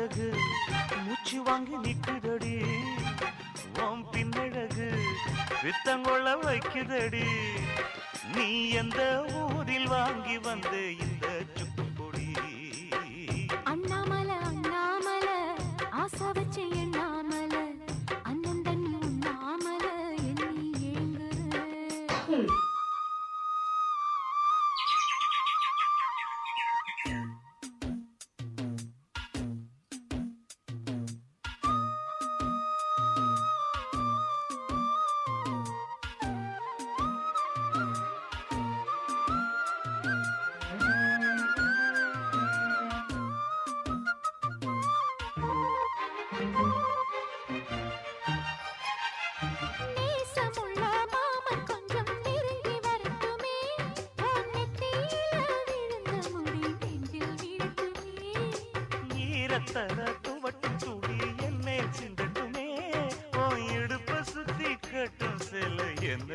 முன்னழகு மூச்சு வாங்கி நிக்குதடி உன் பின்னழகு வித்தங்கொள்ள வைக்குதடி நீ எந்த ஊரில் வாங்கி வந்த இந்த சுக்கு பொடி அண்ணாமல அண்ணாமல ஆசை வச்சு எண்ணாமல அண்ணன் தண்ணி உண்ணாமல எண்ணி ஏங்குற துவட்டி சூடி என்னை சிந்தட்டுமே இடுப்ப சுத்தி கட்டும் சில என்ன